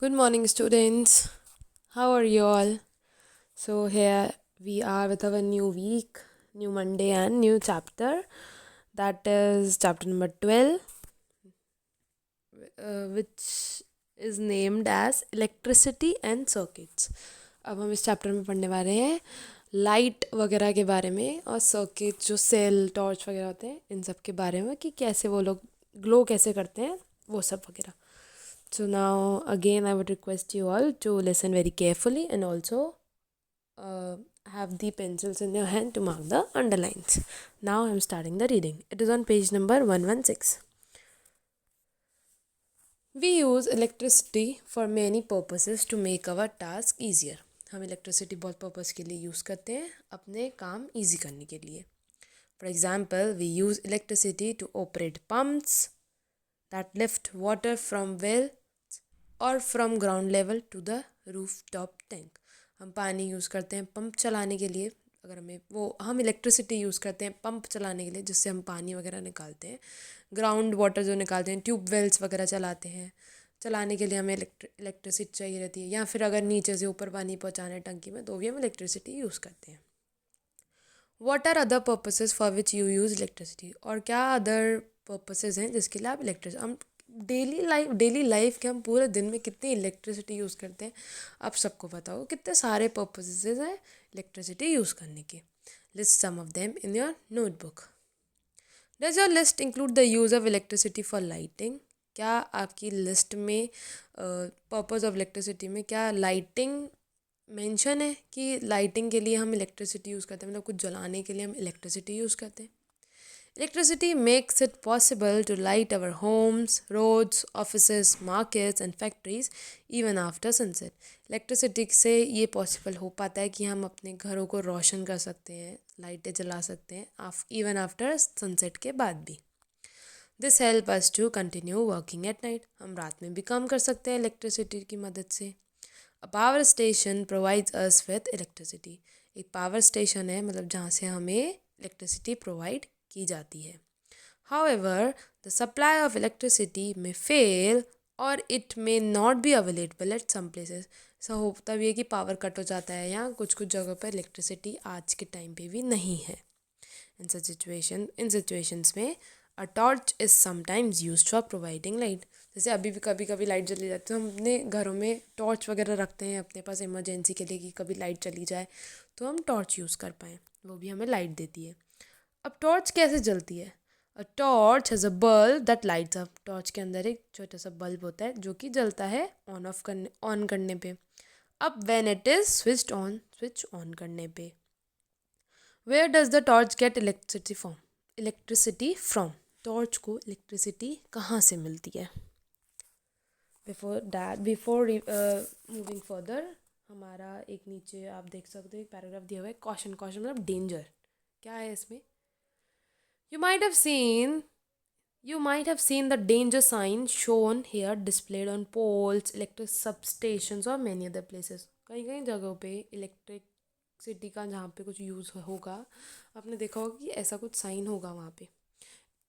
Good morning, students. How are you all? So, here we are with our new week, new Monday, and new chapter. That is chapter number 12, which is named as Electricity and Circuits. अब हम इस chapter में पढ़ने वाले हैं light वगैरह के बारे में और सर्किट जो सेल टॉर्च वगैरह होते हैं इन सब के बारे में कि कैसे वो लोग ग्लो कैसे करते हैं वो सब वगैरह. So now again I would request you all to listen very carefully and also have the pencils in your hand to mark the underlines. Now I'm starting the reading. It is on page number 116. We use electricity for many purposes to make our task easier. हम electricity बहुत purpose के लिए use करते हैं अपने काम easy करने के लिए. For example, we use electricity to operate pumps that lift water from well और from ground level to the roof top tank. हम पानी यूज़ करते हैं पंप चलाने के लिए. अगर हम इलेक्ट्रिसिटी यूज़ करते हैं पंप चलाने के लिए जिससे हम पानी वगैरह निकालते हैं. ग्राउंड वाटर जो निकालते हैं, ट्यूब वेल्स वगैरह चलाने के लिए हमें इलेक्ट्रिसिटी चाहिए रहती है. या फिर अगर नीचे से ऊपर पानी पहुँचाना है टंकी में तो भी हम इलेक्ट्रिसिटी यूज़ करते हैं. What are other purposes for which you use electricity. और क्या अदर पर्पसेस हैं जिसके लिए आप इलेक्ट्रिसिटी. हम डेली लाइफ के हम पूरे दिन में कितनी इलेक्ट्रिसिटी यूज़ करते हैं आप सबको पता हो. कितने सारे पर्पसेस हैं इलेक्ट्रिसिटी यूज़ करने के. List some of them in your notebook. Does your list include the use of electricity for lighting. क्या आपकी लिस्ट में पर्पज़ ऑफ इलेक्ट्रिसिटी में क्या लाइटिंग मेंशन है कि लाइटिंग के लिए हम इलेक्ट्रिसिटी यूज़ करते हैं, मतलब कुछ जलाने के लिए हम इलेक्ट्रिसिटी यूज़ करते हैं. Electricity makes it possible to light our homes, roads, offices, markets and factories even after sunset. Electricity से ये पॉसिबल हो पाता है कि हम अपने घरों को रोशन कर सकते हैं, लाइटें जला सकते हैं इवन आफ्टर सनसेट के बाद भी. This help us to continue working at night. हम रात में भी काम कर सकते हैं इलेक्ट्रिसिटी की मदद से. A power station provides us with electricity. एक पावर स्टेशन है मतलब जहाँ से हमें इलेक्ट्रिसिटी प्रोवाइड की जाती है. However, the supply of electricity may fail or it may not be available at some places. ऐसा होता भी है कि पावर कट हो जाता है या कुछ कुछ जगह पर इलेक्ट्रिसिटी आज के टाइम पे भी नहीं है. इन सिचुएशंस में अ torch is sometimes used for providing light. जैसे अभी भी कभी कभी लाइट चली जाती है तो हम अपने घरों में टॉर्च वगैरह रखते हैं अपने पास इमरजेंसी के लिए कि कभी लाइट चली जाए तो हम टॉर्च यूज़ कर पाएँ, वो भी हमें लाइट देती है. अब टॉर्च कैसे जलती है. A torch has a bulb that lights up. Torch के अंदर एक छोटा सा बल्ब होता है जो कि जलता है ऑन करने पे. अब when it is switch on करने पे. Where does the torch get electricity from. Torch को इलेक्ट्रिसिटी कहाँ से मिलती है. बिफोर मूविंग फर्दर हमारा एक नीचे आप देख सकते हो एक पैराग्राफ दिया हुआ है. कॉशन मतलब डेंजर. क्या है इसमें. You might have seen You might have seen the danger sign shown here displayed on poles, electric substations और many other places. कहीं कहीं जगहों पे इलेक्ट्रिसिटी का जहाँ पे कुछ यूज़ होगा आपने देखा होगा कि ऐसा कुछ साइन होगा वहाँ पे.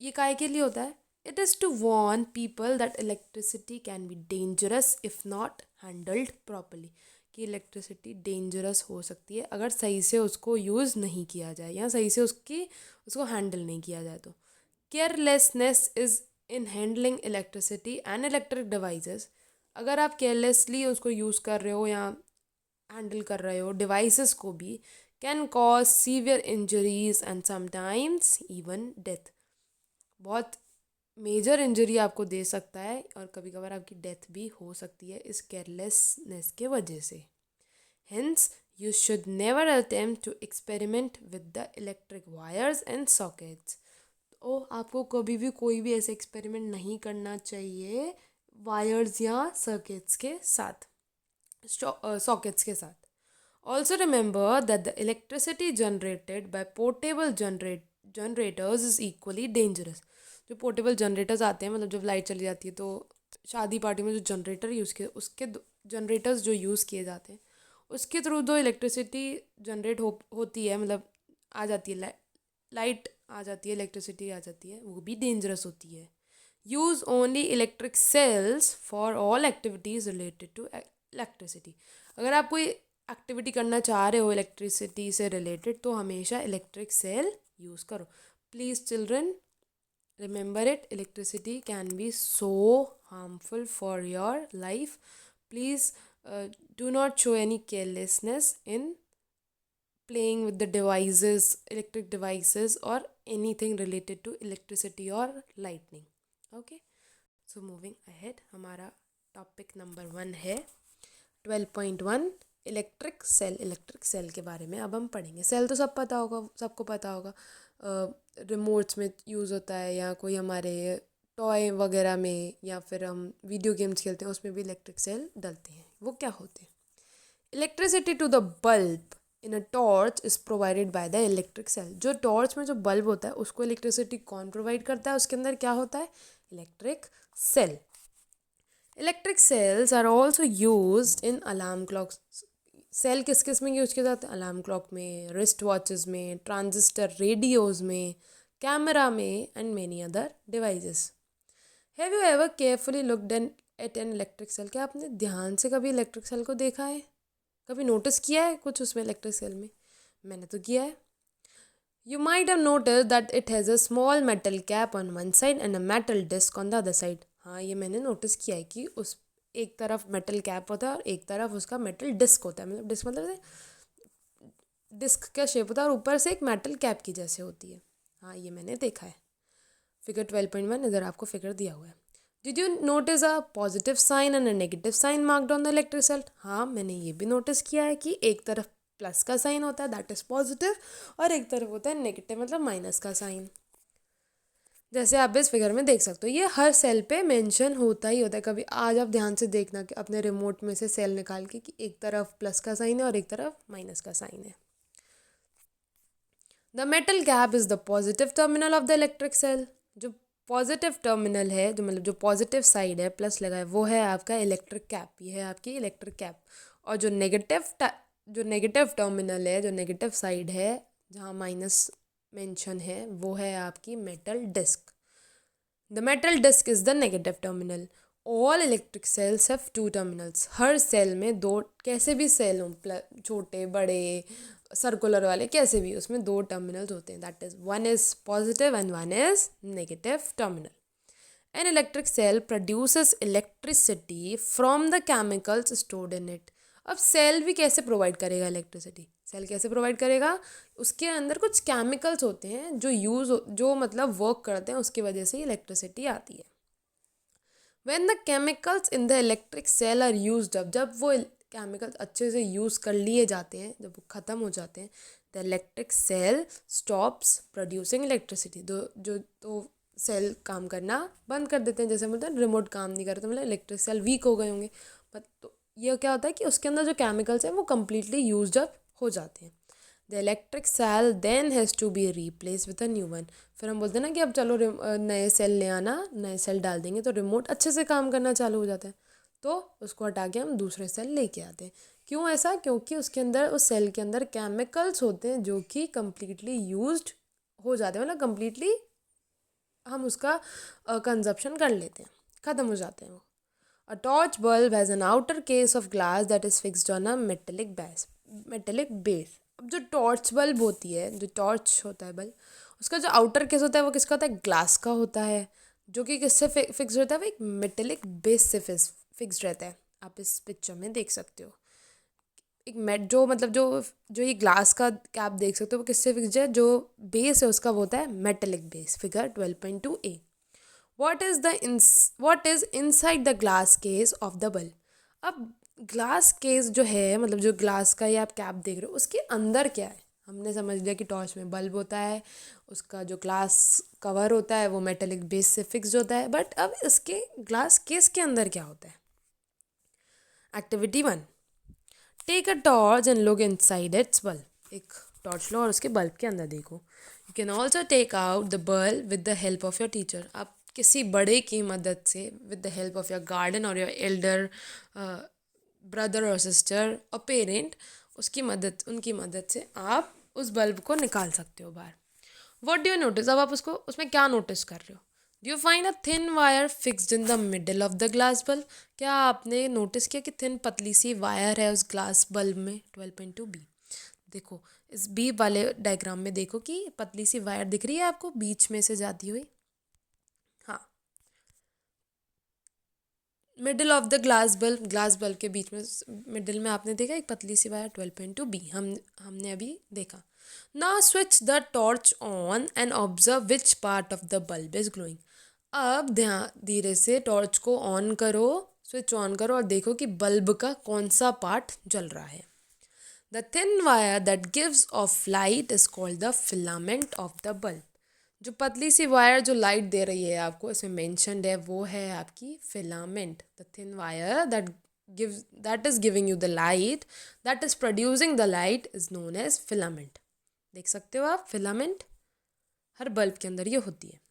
ये काहे के लिए होता है. It is to warn people that electricity can be dangerous if not handled properly. कि इलेक्ट्रिसिटी डेंजरस हो सकती है अगर सही से उसको यूज़ नहीं किया जाए या सही से उसको हैंडल नहीं किया जाए तो. Carelessness is in handling electricity and electric devices. अगर आप केयरलेसली उसको यूज़ कर रहे हो या हैंडल कर रहे हो डिवाइसेस को भी can cause severe injuries and sometimes even death. बहुत मेजर इंजरी आपको दे सकता है और कभी कभार आपकी डेथ भी हो सकती है इस केयरलेसनेस के वजह से. Hence you should never attempt to experiment with the electric wires and sockets. तो आपको कभी भी कोई भी ऐसे एक्सपेरिमेंट नहीं करना चाहिए वायर्स या सर्किट्स के साथ, सॉकेट्स के साथ. Also remember that the electricity generated by portable generators is equally dangerous. जो पोर्टेबल जनरेटर्स आते हैं मतलब जब लाइट चली जाती है तो शादी पार्टी में जो जनरेटर यूज़ किए उसके जनरेटर्स जो यूज़ किए जाते हैं उसके थ्रू जो इलेक्ट्रिसिटी जनरेट होती है मतलब आ जाती है लाइट आ जाती है इलेक्ट्रिसिटी आ जाती है वो भी डेंजरस होती है. Use only electric cells for all activities related to electricity. अगर आप कोई एक्टिविटी करना चाह रहे हो इलेक्ट्रिसिटी से रिलेटेड तो हमेशा इलेक्ट्रिक सेल यूज़ करो। Please children remember it, electricity can be so harmful for your life. Please do not show any carelessness in playing with the devices, electric devices, or anything related to electricity or lightning. Okay, so moving ahead, हमारा topic number 1 है 12.1 electric cell. Electric cell के बारे में अब हम पढ़ेंगे। Cell तो सब पता होगा, सबको पता होगा, रिमोट्स में यूज़ होता है या कोई हमारे टॉय वगैरह में या फिर हम वीडियो गेम्स खेलते हैं उसमें भी इलेक्ट्रिक सेल डलते हैं। वो क्या होते हैं? Electricity to the bulb in a torch is provided by the electric cell. जो टॉर्च में जो बल्ब होता है उसको इलेक्ट्रिसिटी कौन प्रोवाइड करता है? उसके अंदर क्या होता है? Electric cell. Electric cells are also used in alarm clocks. Cell किस किस में यूज किया जाता है? अलार्म क्लॉक में, रिस्ट वॉचेस में, ट्रांजिस्टर रेडियोज में, कैमरा में and many other devices. Have you ever carefully looked at an electric cell? क्या आपने ध्यान से कभी इलेक्ट्रिक सेल को देखा है? कभी नोटिस किया है कुछ उसमें इलेक्ट्रिक सेल में? मैंने तो किया है। You might have noticed that it has a small metal cap on one side and a metal disc on the other side. हाँ, ये मैंने नोटिस किया है कि उस एक तरफ मेटल कैप होता है और एक तरफ उसका मेटल डिस्क होता है। मतलब डिस्क मतलब डिस्क का शेप होता है और ऊपर से एक मेटल कैप की जैसे होती है। हाँ, ये मैंने देखा है। फिगर 12.1 इधर आपको फिगर दिया हुआ है। Did you notice a positive sign and a negative sign marked on the electric cell? हाँ, मैंने ये भी नोटिस किया है कि एक तरफ प्लस का साइन होता है, दैट इज़ पॉजिटिव, और एक तरफ होता है नेगेटिव मतलब माइनस का साइन। जैसे आप इस फिगर में देख सकते हो, ये हर सेल पे मेंशन होता ही होता है। कभी आज आप ध्यान से देखना कि अपने रिमोट में से सेल निकाल के कि एक तरफ प्लस का साइन है और एक तरफ माइनस का साइन है। The metal cap is the positive terminal of the electric cell. जो पॉजिटिव टर्मिनल है, जो मतलब जो पॉजिटिव साइड है प्लस लगा है, वो है आपका इलेक्ट्रिक कैप। ये है आपकी इलेक्ट्रिक कैप। और जो नेगेटिव टर्मिनल है, जो नेगेटिव साइड है जहाँ माइनस मेंशन है, वो है आपकी metal disc. The metal disc is the negative terminal. All electric cells have two terminals. हर सेल में दो, कैसे भी सेल हों, छोटे बड़े सर्कुलर वाले कैसे भी, उसमें दो टर्मिनल्स होते हैं। That is one is positive and one is negative terminal. An electric cell produces electricity from the chemicals stored in it. अब सेल भी कैसे प्रोवाइड करेगा इलेक्ट्रिसिटी? सेल कैसे प्रोवाइड करेगा? उसके अंदर कुछ केमिकल्स होते हैं जो मतलब वर्क करते हैं, उसकी वजह से इलेक्ट्रिसिटी आती है। When the chemicals in the electric cell are used up, जब वो केमिकल्स अच्छे से यूज़ कर लिए जाते हैं, जब वो ख़त्म हो जाते हैं, the electric cell stops producing electricity. तो सेल काम करना बंद कर देते हैं। जैसे मतलब रिमोट काम नहीं करते, मतलब इलेक्ट्रिक सेल वीक हो गए होंगे। पर तो ये क्या होता है कि उसके अंदर जो केमिकल्स हैं वो कम्प्लीटली यूज्ड अप हो जाते हैं। The electric cell then has to be replace with a new one. फिर हम बोलते हैं ना कि अब चलो नए सेल ले आना, नए सेल डाल देंगे तो रिमोट अच्छे से काम करना चालू हो जाता है। तो उसको हटा के हम दूसरे सेल लेके आते हैं। क्यों ऐसा? क्योंकि उसके अंदर, उस सेल के अंदर केमिकल्स होते हैं जो कि कम्प्लीटली यूज्ड हो जाते हैं, मतलब कम्प्लीटली हम उसका कंजप्शन कर लेते हैं, ख़त्म हो जाते हैं वो। A torch bulb has an outer case of glass that is fixed on a metallic base. अब जो टॉर्च बल्ब होती है, जो टॉर्च होता है बल्ब, उसका जो आउटर केस होता है वो किसका होता है? ग्लास का होता है, जो कि किससे फिक्स रहता है? वो एक मेटेलिक बेस से फिक्स रहता है। आप इस पिक्चर में देख सकते हो एक जो मतलब जो ये ग्लास का कैप देख सकते हो वो किससे फिक्स्ड है? जो बेस है उसका वो होता है metallic base. Figure 12.2a। what is inside the glass case of the bulb? अब ग्लास केस जो है, मतलब जो ग्लास का ये आप कैप देख रहे हो, उसके अंदर क्या है? हमने समझ लिया कि टॉर्च में बल्ब होता है, उसका जो ग्लास कवर होता है वो मेटेलिक बेस से फिक्स्ड होता है। बट अब इसके ग्लास केस के अंदर क्या होता है? Activity 1, take a torch and look inside its bulb. एक टॉर्च लो और उसके बल्ब के अंदर देखो। You can also take out the bulb with the help of your teacher. आप किसी बड़े की मदद से, with the help of your guardian और योर एल्डर ब्रदर और सिस्टर और पेरेंट, उनकी मदद से आप उस बल्ब को निकाल सकते हो बाहर। What do you notice? अब आप उसमें क्या नोटिस कर रहे हो? You find a thin wire fixed in the middle of the glass bulb. क्या आपने नोटिस किया कि थिन पतली सी वायर है उस ग्लास बल्ब में? 12.2b। देखो इस बी वाले डायग्राम में देखो कि पतली सी वायर दिख रही है आपको बीच में से जाती हुई। हाँ, middle of the glass bulb के बीच में मिडल में आपने देखा एक पतली सी वायर। 12.2b हमने अभी देखा। Now switch the torch on and observe which part of the bulb is glowing. अब ध्यान धीरे से टॉर्च को ऑन करो, स्विच ऑन करो और देखो कि बल्ब का कौन सा पार्ट जल रहा है। The thin wire that gives off light is called the filament of the bulb. जो पतली सी वायर जो लाइट दे रही है आपको, इसमें मेंशनड है, वो है आपकी filament. The thin wire that is giving you the light, that is producing the light is known as filament. देख सकते हो आप, फिलामेंट हर बल्ब के अंदर ये होती है।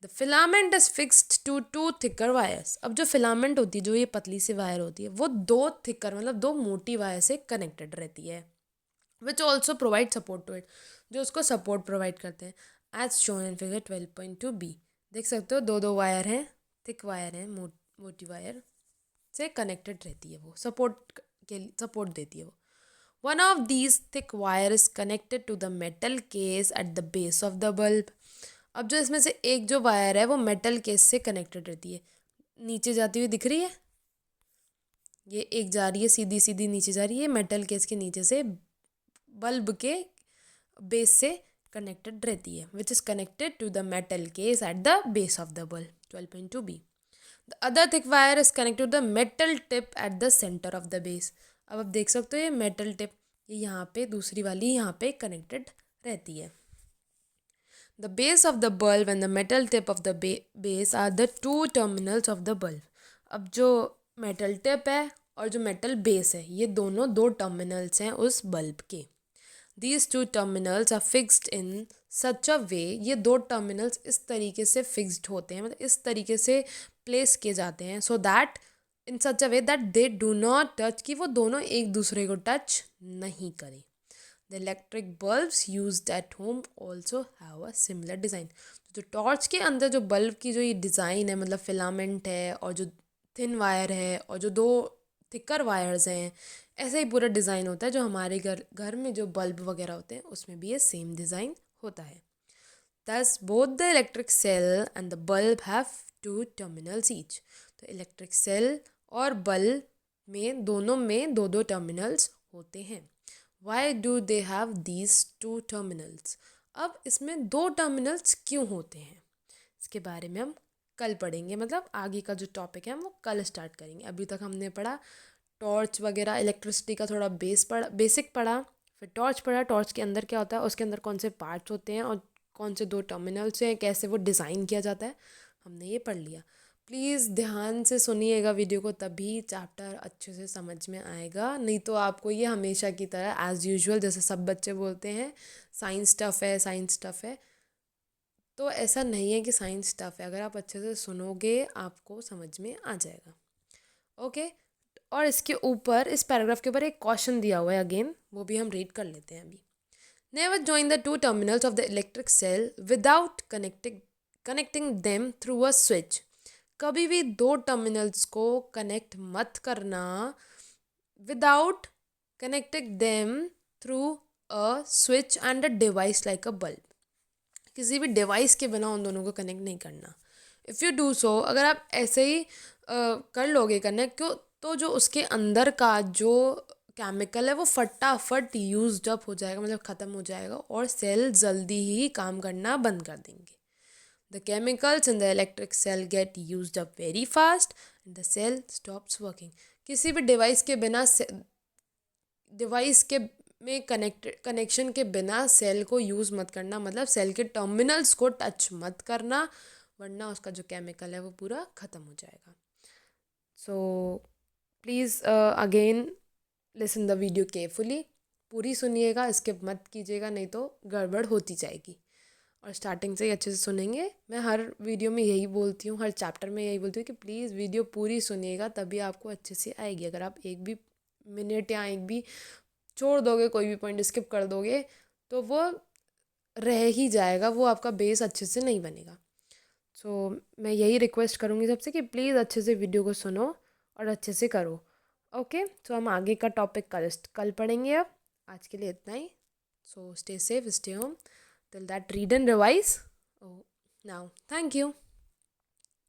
The filament is fixed to two thicker wires. अब जो फिलामेंट होती है, जो ये पतली सी वायर होती है, वो दो थिकर मतलब दो मोटी वायर से कनेक्टेड रहती है, which also provide support to it, जो उसको सपोर्ट प्रोवाइड करते हैं। As shown in figure 12.2b। देख सकते हो दो दो वायर हैं, थिक वायर हैं, मोटी वायर से कनेक्टेड रहती है, वो सपोर्ट के लिए सपोर्ट देती है वो। One of these thick wire is connected to the metal case at the base of the bulb. अब जो इसमें से एक जो वायर है वो मेटल केस से कनेक्टेड रहती है, नीचे जाती हुई दिख रही है, ये एक जा रही है सीधी सीधी नीचे जा रही है, मेटल केस के नीचे से बल्ब के बेस से कनेक्टेड रहती है, which is connected to the metal case at the base of the bulb. 12.2b। The other thick wire is connected to the metal tip at the centre of the base. अब आप देख सकते हो ये metal tip, ये यहाँ पे दूसरी वाली यहाँ पे कनेक्टेड रहती है। The base of the bulb and the metal tip of the base are the two terminals of the bulb. अब जो मेटल टिप है और जो मेटल बेस है, ये दोनों दो टर्मिनल्स हैं उस बल्ब के। These two terminals are fixed in such a way, ये दो टर्मिनल्स इस तरीके से फिक्स्ड होते हैं, मतलब इस तरीके से प्लेस किए जाते हैं, so that in such a way that they do not touch, कि वो दोनों एक दूसरे को टच नहीं करें। The electric bulbs used at home also have a similar design. जो टॉर्च के अंदर जो बल्ब की जो ये डिज़ाइन है, मतलब फिलामेंट है और जो थिन वायर है और जो दो थिकर वायर्स हैं, ऐसा ही पूरा डिज़ाइन होता है जो हमारे घर में जो बल्ब वगैरह होते हैं उसमें भी ये सेम डिज़ाइन होता है। Thus both the electric cell and the bulb have two terminals each। तो इलेक्ट्रिक सेल और बल्ब में दोनों में दो दो टर्मिनल्स होते हैं। Why do they have these two terminals? अब इसमें दो टर्मिनल्स क्यों होते हैं, इसके बारे में हम कल पढ़ेंगे, मतलब आगे का जो टॉपिक है हम वो कल स्टार्ट करेंगे। अभी तक हमने पढ़ा टॉर्च वगैरह, इलेक्ट्रिसिटी का थोड़ा बेसिक पढ़ा, फिर टॉर्च पढ़ा, टॉर्च के अंदर क्या होता है, उसके अंदर कौन से पार्ट्स होते हैं और कौन से दो टर्मिनल्स हैं, कैसे वो डिज़ाइन किया जाता है, हमने ये पढ़ लिया। प्लीज़ ध्यान से सुनिएगा वीडियो को, तभी चैप्टर अच्छे से समझ में आएगा, नहीं तो आपको ये हमेशा की तरह एज़ यूजुअल जैसे सब बच्चे बोलते हैं साइंस टफ है, साइंस टफ है, तो ऐसा नहीं है कि साइंस टफ है। अगर आप अच्छे से सुनोगे आपको समझ में आ जाएगा। ओके, और इसके ऊपर इस पैराग्राफ के ऊपर एक क्वेश्चन दिया हुआ है, अगेन वो भी हम रीड कर लेते हैं अभी। Never join the two terminals of the electric cell without connecting them through a switch. कभी भी दो टर्मिनल्स को कनेक्ट मत करना without connecting them through a switch and a device like a bulb. किसी भी डिवाइस के बिना उन दोनों को कनेक्ट नहीं करना। इफ़ यू डू सो, अगर आप ऐसे ही कर लोगे कनेक्ट क्यों, तो जो उसके अंदर का जो केमिकल है वो फटाफट यूज्ड अप हो जाएगा, मतलब ख़त्म हो जाएगा और सेल जल्दी ही काम करना बंद कर देंगे। The chemicals in the electric cell get used up very fast and the cell stops working. किसी भी डिवाइस के बिना डिवाइस के में कनेक्शन के बिना सेल को यूज़ मत करना, मतलब सेल के टर्मिनल्स को टच मत करना, वरना उसका जो केमिकल है वो पूरा ख़त्म हो जाएगा। So please again listen the video carefully, पूरी सुनिएगा, स्किप मत कीजिएगा, नहीं तो गड़बड़ होती जाएगी। और स्टार्टिंग से ही अच्छे से सुनेंगे। मैं हर वीडियो में यही बोलती हूँ, हर चैप्टर में यही बोलती हूँ कि प्लीज़ वीडियो पूरी सुनिएगा, तभी आपको अच्छे से आएगी। अगर आप एक भी मिनट या एक भी छोड़ दोगे, कोई भी पॉइंट स्किप कर दोगे, तो वो रह ही जाएगा, वो आपका बेस अच्छे से नहीं बनेगा। सो मैं यही रिक्वेस्ट करूँगी सबसे कि प्लीज़ अच्छे से वीडियो को सुनो और अच्छे से करो। ओके, सो हम आगे का टॉपिक कल पढ़ेंगे। अब आज के लिए इतना ही। So stay safe, stay home till that, read and revise now. Thank you.